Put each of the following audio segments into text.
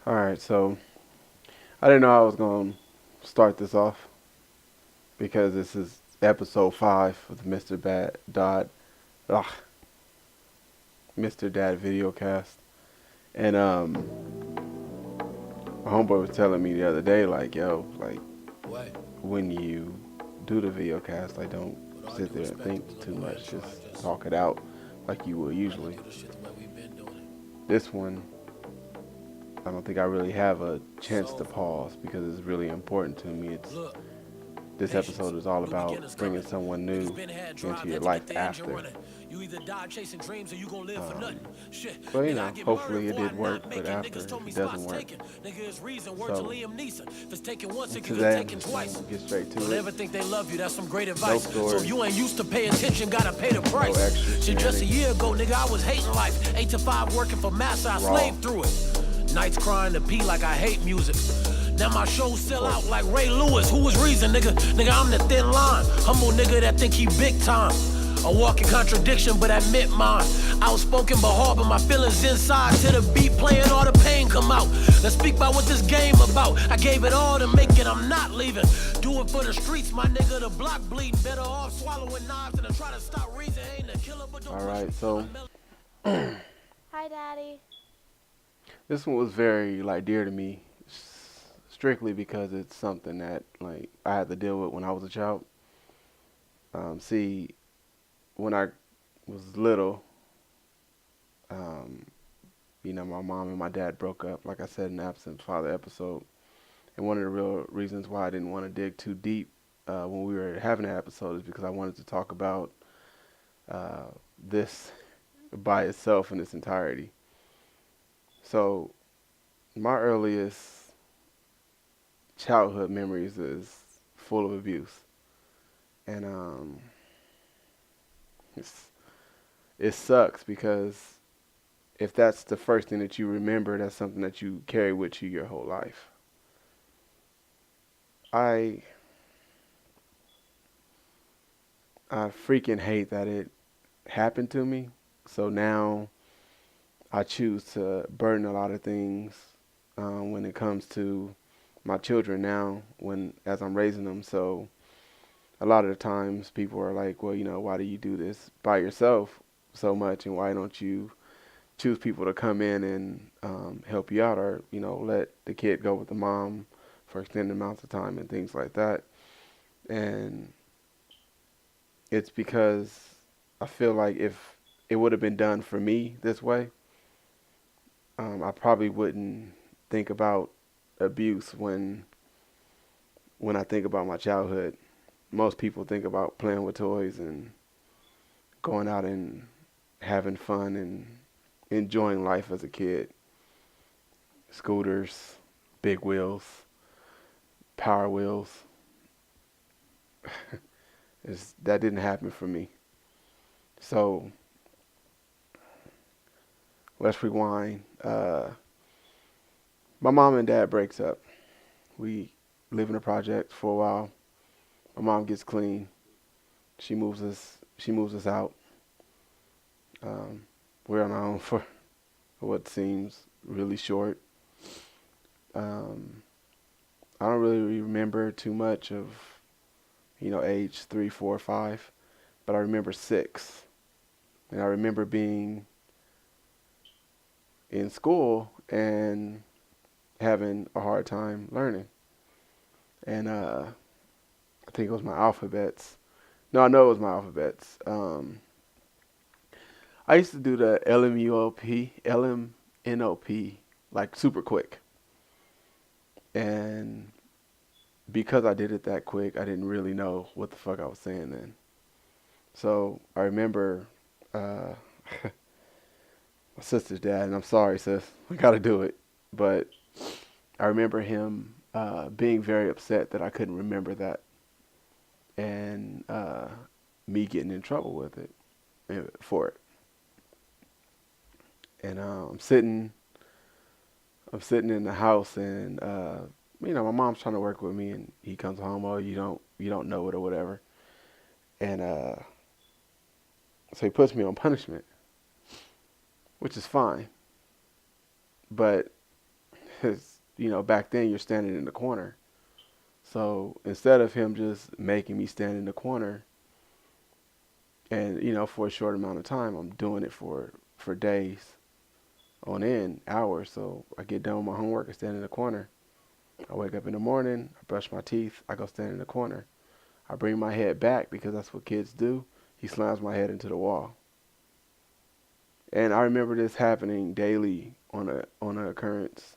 All right, so I didn't know I was going to start this off because this is episode 5 of the ugh, Mr. Dad video cast. And my homeboy was telling me the other day, like, yo, like, What? when you do the video cast, like, don't With all sit due there and respect, think I'm gonna too go ahead much. and Just try just talk it out like you would rather usually. do the shit the way we've been doing it. This one, I don't think I really have a chance to So, pause because it's really important to me. look, This patience. episode is all New about beginners bringing coming. someone Niggas new been had into drive, your had to life get the engine after. running. You either die chasing dreams or you gon' live for nothing. Shit, But nigga, I get murdered hopefully it before I did work. not But make it. after, Niggas told if me it doesn't spots work, taken. Nigga, it's reason, word to so Liam Neeson. If it's taken once, it could get today I'm taken just twice. gonna get straight Don't to it. ever think they love you, that's some great No advice. So if story, you ain't used to pay attention, gotta pay the no price. extra Shit, just a year shenanigans, ago, nigga, I was hating life. 8 to 5 working for massa, I raw, slaved through it. Nights crying to pee like I hate music. Now my shows of sell out course. like Ray Lewis. Who was Reason, nigga? Nigga, I'm the thin line. Humble nigga that think he big time. A walking contradiction, but admit mine. Outspoken but harbor my feelings inside. To the beat playing, all the pain come out. Let's speak about what this game about. I gave it all to make it, I'm not leaving. Do it for the streets, my nigga, the block bleeding. Better off swallowing knives than to try to stop reason. Ain't a killer, but don't All push right, me. so Hi, Daddy. this one was very like dear to me, strictly because it's something that like I had to deal with when I was a child. See, when I was little, um, my mom and my dad broke up, like I said in the Absent Father episode. And one of the real reasons why I didn't want to dig too deep when we were having that episode is because I wanted to talk about uh, this by itself in its entirety. So, my earliest childhood memories is full of abuse. And it's, it sucks because if that's the first thing that you remember, that's something that you carry with you your whole life. I I freaking hate that it happened to me. So now I choose to burden a lot of things when it comes to my children now when as I'm raising them. So a lot of the times people are like, well, why do you do this by yourself so much, and why don't you choose people to come in and help you out, or let the kid go with the mom for extended amounts of time and things like that. And it's because I feel like if it would have been done for me this way, I probably wouldn't think about abuse when I think about my childhood. Most people think about playing with toys and going out and having fun and enjoying life as a kid. Scooters, big wheels, power wheels. That didn't happen for me. So let's rewind. My mom and dad breaks up. We live in a project for a while. My mom gets clean. She moves us. She moves us out. Um, we're on our own for what seems really short. Um, I don't really remember too much of age 3, 4, 5, but I remember 6, and I remember being in school and having a hard time learning. And I think it was my alphabets. No, I know it was my alphabets. I used to do the LMNOP like super quick. And because I did it that quick, I didn't really know what the fuck I was saying then. So I remember uh, my sister's dad, and I'm sorry, sis, I gotta do it. But I remember him being very upset that I couldn't remember that, and me getting in trouble with it for it. And I'm sitting in the house, and my mom's trying to work with me, and he comes home. Oh, you don't know it or whatever, and so he puts me on punishment, which is fine. But back then you're standing in the corner. So instead of him just making me stand in the corner and, for a short amount of time, I'm doing it for days on end, hours. So I get done with my homework and stand in the corner. I wake up in the morning, I brush my teeth, I go stand in the corner. I bring my head back because that's what kids do. He slams my head into the wall. And I remember this happening daily on a occurrence,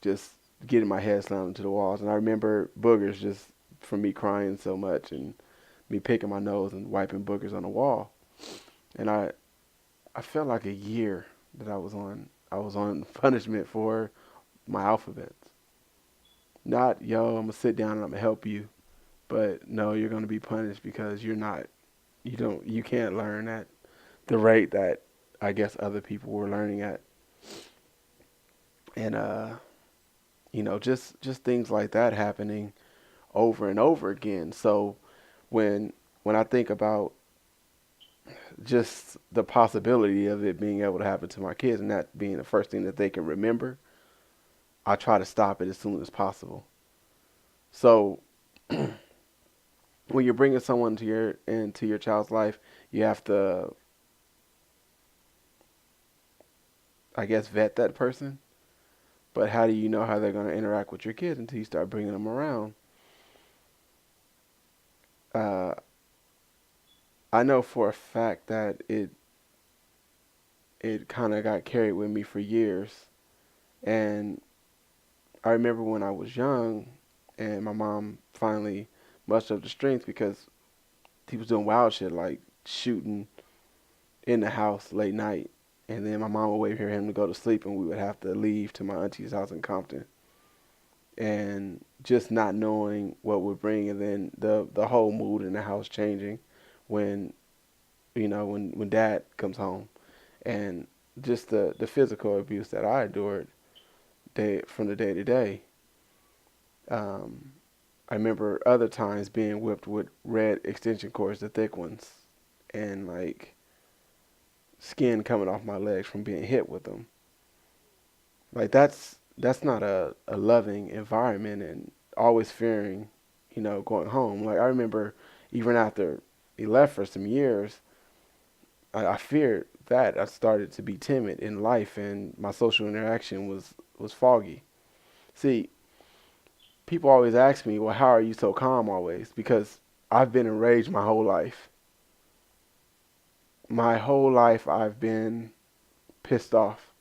just getting my head slammed into the walls. And I remember boogers just from me crying so much and me picking my nose and wiping boogers on the wall. And I felt like a year that I was on punishment for my alphabets. Not, yo, I'm gonna sit down and I'm gonna help you, but no, you're gonna be punished because you can't learn at the rate that I guess other people were learning at. And just things like that happening over and over again. So when when I think about just the possibility of it being able to happen to my kids and that being the first thing that they can remember, I try to stop it as soon as possible. So when you're bringing someone to your child's life, you have to, I guess, vet that person. But how do you know how they're going to interact with your kids until you start bringing them around? Uh, I know for a fact that it kind of got carried with me for years, and I remember when I was young, and my mom finally mustered up the strength because he was doing wild shit like shooting in the house late night, and then my mom would wait for him to go to sleep, and we would have to leave to my auntie's house in Compton, and just not knowing what would bring, and then the whole mood in the house changing when when dad comes home, and just the physical abuse that I endured from the day to day. Um, I remember other times being whipped with red extension cords, the thick ones, and like skin coming off my legs from being hit with them. Like that's not a loving environment, and always fearing, going home. Like I remember even after he left for some years, I feared that. I started to be timid in life, and my social interaction was foggy. See, people always ask me, well, how are you so calm always? Because I've been enraged my whole life. My whole life I've been pissed off.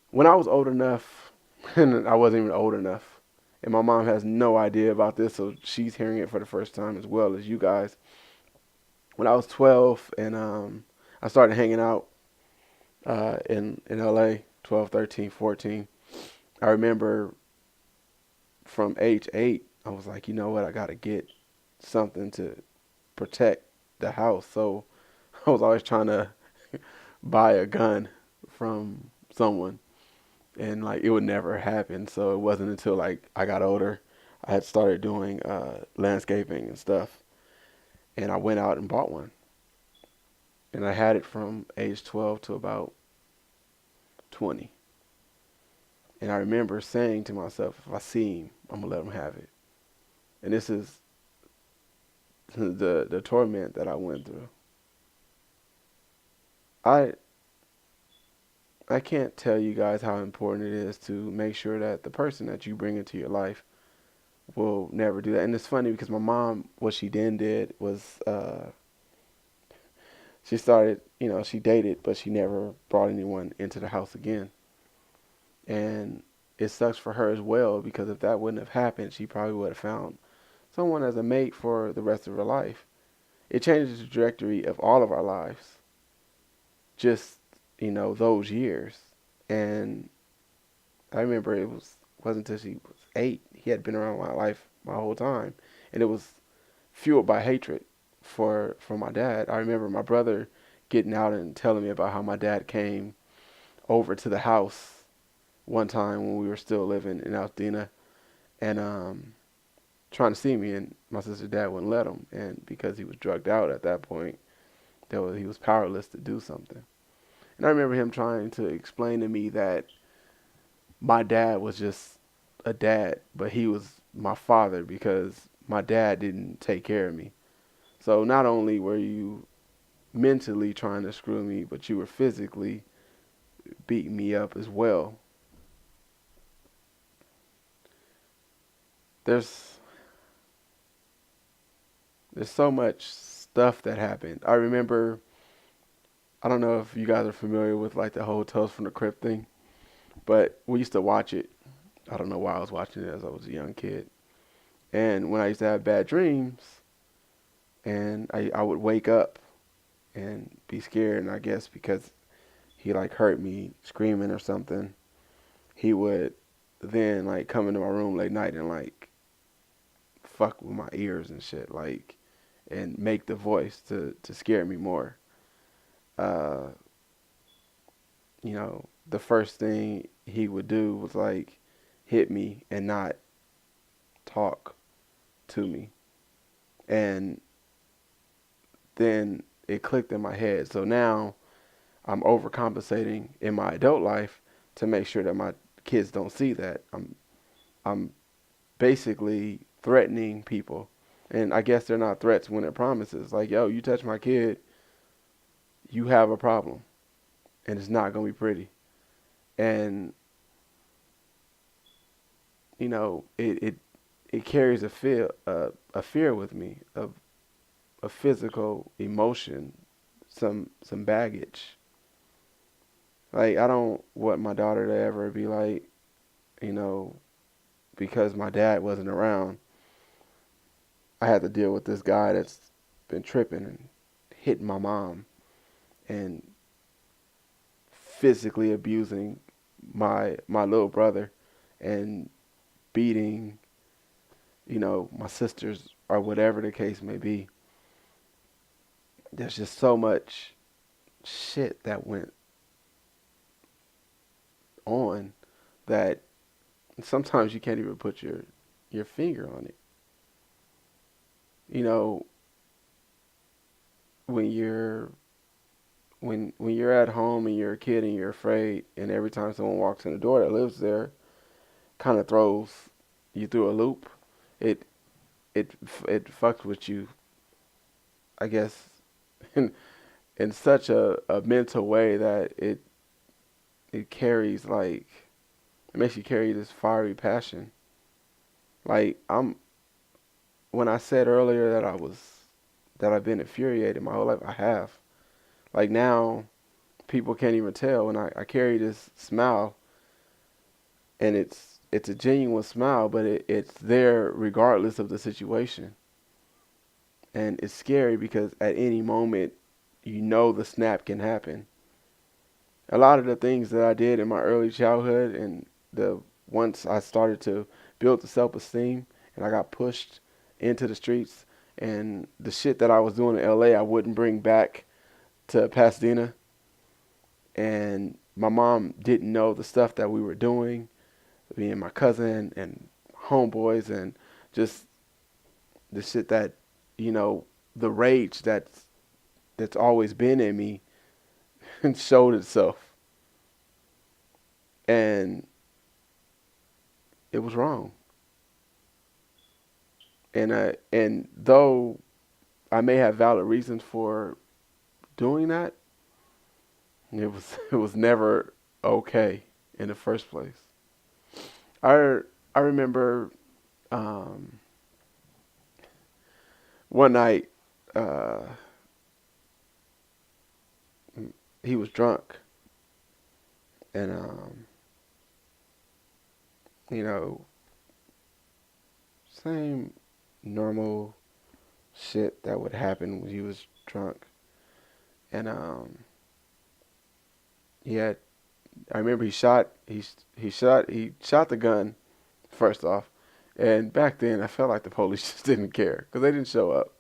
When I was old enough, and I wasn't even old enough, and my mom has no idea about this, so she's hearing it for the first time as well as you guys. When I was 12 and I started hanging out in LA, 12, 13, 14, I remember from age 8, I was like, you know what, I got to get something to protect the house. So I was always trying to buy a gun from someone, and like it would never happen. So it wasn't until like I got older, I had started doing landscaping and stuff, and I went out and bought one. And I had it from age 12 to about 20. And I remember saying to myself, if I see him, I'm gonna let him have it. And this is the torment that I went through. I I can't tell you guys how important it is to make sure that the person that you bring into your life will never do that. And it's funny because my mom, what she then did was she started, she dated, but she never brought anyone into the house again. And it sucks for her as well because if that wouldn't have happened, she probably would have found someone as a mate for the rest of her life. It changes the trajectory of all of our lives, just, those years. And I remember wasn't until she was 8. He had been around my life my whole time, and it was fueled by hatred for my dad. I remember my brother getting out and telling me about how my dad came over to the house one time when we were still living in Altadena, and trying to see me, and my sister's dad wouldn't let him, and because he was drugged out at that point, he was powerless to do something. And I remember him trying to explain to me that my dad was just a dad, but he was my father because my dad didn't take care of me. So not only were you mentally trying to screw me, but you were physically beating me up as well. There's there's so much stuff that happened. I remember, I don't know if you guys are familiar with like the whole Tales from the Crypt thing, but we used to watch it. I don't know why I was watching it as I was a young kid. And when I used to have bad dreams and I would wake up and be scared, and I guess because he like heard me screaming or something, he would then like come into my room late night and like fuck with my ears and shit, like, and make the voice to scare me more. Uh, the first thing he would do was like hit me and not talk to me. And then it clicked in my head. So now I'm overcompensating in my adult life to make sure that my kids don't see that. I'm basically threatening people. And I guess they're not threats when they're promises. Like, yo, you touch my kid, you have a problem. And it's not going to be pretty. And, it carries a fear with me of a physical emotion, some baggage. Like, I don't want my daughter to ever be like, you know, because my dad wasn't around, I had to deal with this guy that's been tripping and hitting my mom and physically abusing my little brother and beating, my sisters or whatever the case may be. There's just so much shit that went on that sometimes you can't even put your finger on it. You know, when you're at home and you're a kid and you're afraid, and every time someone walks in the door that lives there, kind of throws you through a loop. It it fucks with you, I guess, in such a mental way that it carries like it makes you carry this fiery passion. Like when I said earlier that I've been infuriated my whole life, I have. Like now, people can't even tell, and I carry this smile, and it's a genuine smile, but it's there regardless of the situation, and it's scary because at any moment, the snap can happen. A lot of the things that I did in my early childhood, and the once I started to build the self-esteem, and I got pushed into the streets, and the shit that I was doing in LA, I wouldn't bring back to Pasadena, and my mom didn't know the stuff that we were doing, me and my cousin and homeboys, and just the shit that, you know, the rage that's always been in me and showed itself. And it was wrong. And though I may have valid reasons for doing that, it was never okay in the first place. I I remember um, one night uh, he was drunk, and you know, same normal shit that would happen when he was drunk. And he had I remember he shot the gun first off. And back then I felt like the police just didn't care cuz they didn't show up.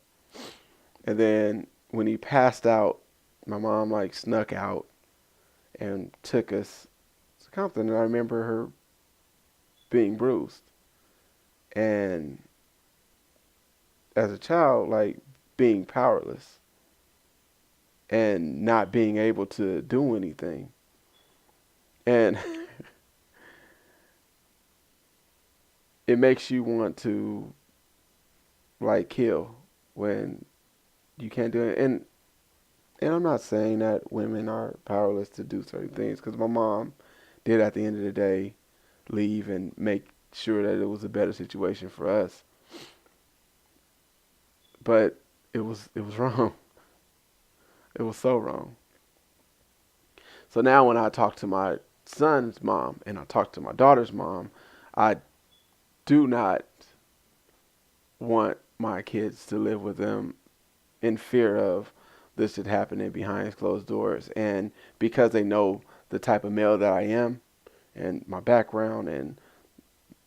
And then when he passed out, my mom like snuck out and took us to Compton, and I remember her being bruised. And as a child, like being powerless and not being able to do anything. And it makes you want to like kill when you can't do it. And I'm not saying that women are powerless to do certain things, because my mom did at the end of the day leave and make sure that it was a better situation for us. But it was wrong. It was so wrong. So now when I talk to my son's mom and I talk to my daughter's mom, I do not want my kids to live with them in fear of this shit happening behind closed doors. And because they know the type of male that I am and my background and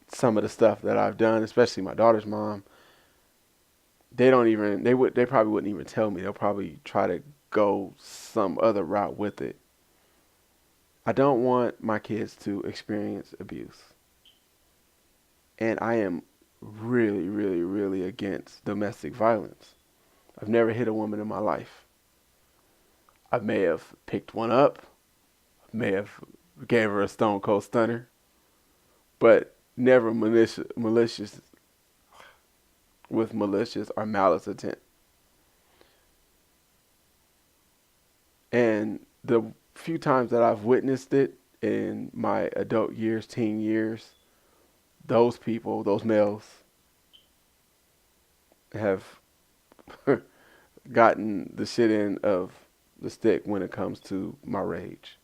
some of the stuff that I've done, especially my daughter's mom, they probably wouldn't even tell me. They'll probably try to go some other route with it. I don't want my kids to experience abuse. And I am really, really, really against domestic violence. I've never hit a woman in my life. I may have picked one up, may have gave her a stone cold stunner, but never malicious with malicious or malice intent. And the few times that I've witnessed it in my adult years, teen years, those people, those males, have gotten the shit end of the stick when it comes to my rage.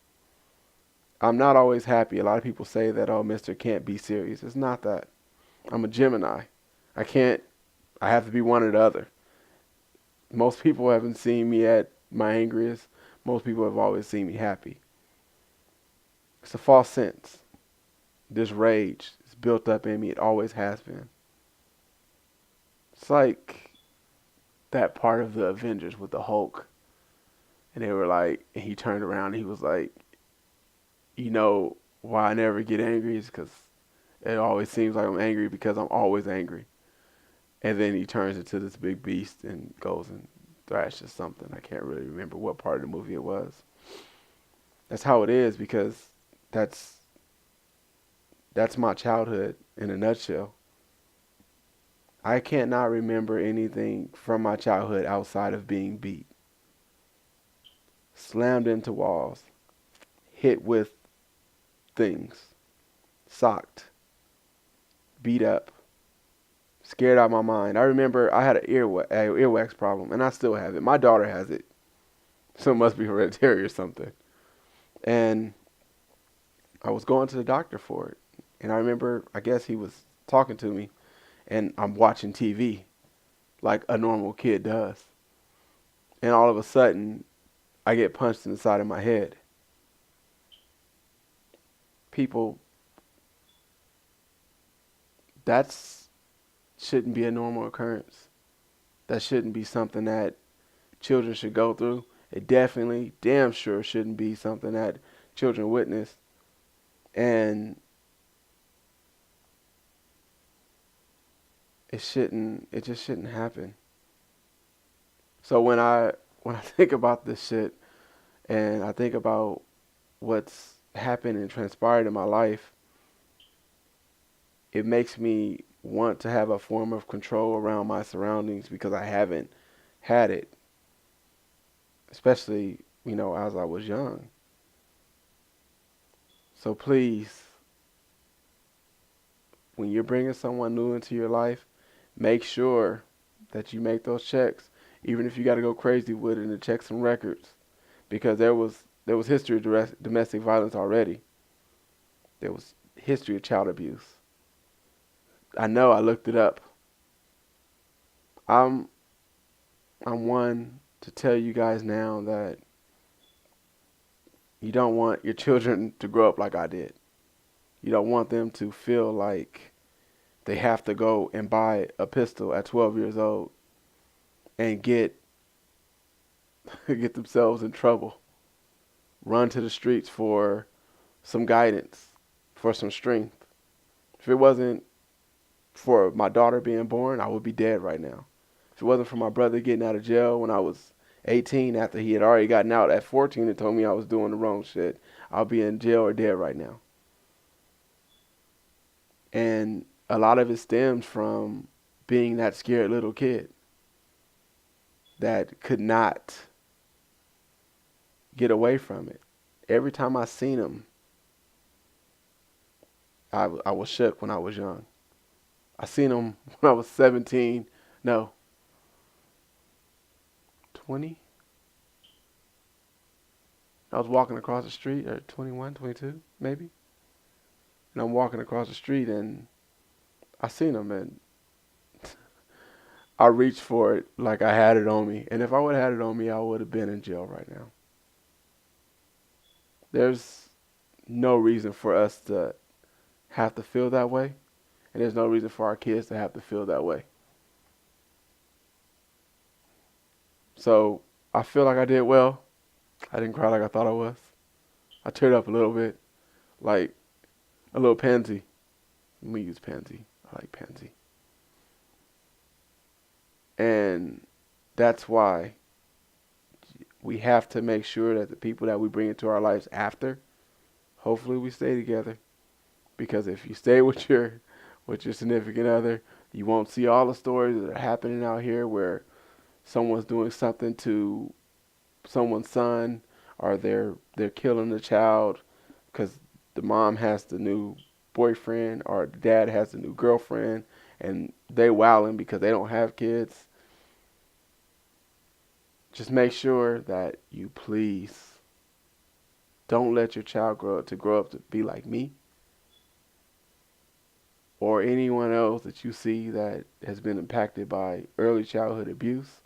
I'm not always happy. A lot of people say that, oh, Mister can't be serious. It's not that. I'm a Gemini. I can't, I have to be one or the other. Most people haven't seen me at my angriest. Most people have always seen me happy. It's a false sense. This rage is built up in me. It always has been. It's like that part of the Avengers with the Hulk. And they were like, and he turned around and he was like, you know why I never get angry is because it always seems like I'm angry because I'm always angry. And then he turns into this big beast and goes and thrashes something. I can't really remember what part of the movie it was. That's how it is, because that's my childhood in a nutshell. I can't not remember anything from my childhood outside of being beat, slammed into walls, hit with things, socked, beat up, scared out of my mind. I remember I had an earwax problem, and I still have it. My daughter has it, so it must be hereditary or something. And I was going to the doctor for it. And I remember, I guess he was talking to me, and I'm watching TV like a normal kid does. And all of a sudden, I get punched in the side of my head. People, that's shouldn't be a normal occurrence. That shouldn't be something that children should go through. It definitely, damn sure, shouldn't be something that children witness. And it just shouldn't happen. So when I think about this shit and I think about what's happened and transpired in my life, it makes me want to have a form of control around my surroundings, because I haven't had it, especially, as I was young. So please, when you're bringing someone new into your life, make sure that you make those checks, even if you got to go crazy with it and check some records, because there was history of domestic violence already. There was history of child abuse. I know, I looked it up. I'm one to tell you guys now that you don't want your children to grow up like I did. You don't want them to feel like they have to go and buy a pistol at 12 years old and get themselves in trouble. Run to the streets for some guidance, for some strength. If it wasn't for my daughter being born, I would be dead right now. If it wasn't for my brother getting out of jail when I was 18, after he had already gotten out at 14 and told me I was doing the wrong shit, I'll be in jail or dead right now. And a lot of it stems from being that scared little kid that could not get away from it. Every time I seen him, I was shook when I was young. I seen him when I was 17, no, 20. I was walking across the street, or 21, 22, maybe. And I'm walking across the street and I seen him and I reached for it like I had it on me. And if I would have had it on me, I would have been in jail right now. There's no reason for us to have to feel that way. And there's no reason for our kids to have to feel that way. So I feel like I did well. I didn't cry like I thought I was. I teared up a little bit, like a little pansy. Let me use pansy. I like pansy. And that's why we have to make sure that the people that we bring into our lives after, hopefully we stay together. Because if you stay with your significant other, you won't see all the stories that are happening out here where someone's doing something to someone's son, or they're killing the child because the mom has the new boyfriend or the dad has the new girlfriend and they wilding because they don't have kids. Just make sure that you please don't let your child grow up to be like me or anyone else that you see that has been impacted by early childhood abuse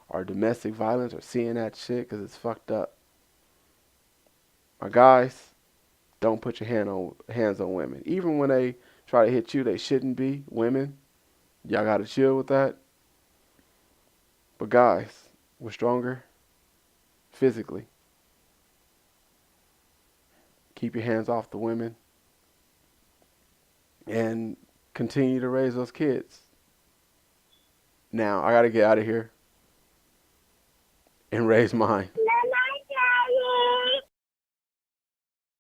or domestic violence or seeing that shit because it's fucked up. My guys, don't put your hands on women. Even when they try to hit you, they shouldn't be. Women, y'all got to chill with that. But guys, we're stronger physically. Keep your hands off the women and continue to raise those kids. Now, I got to get out of here and raise mine.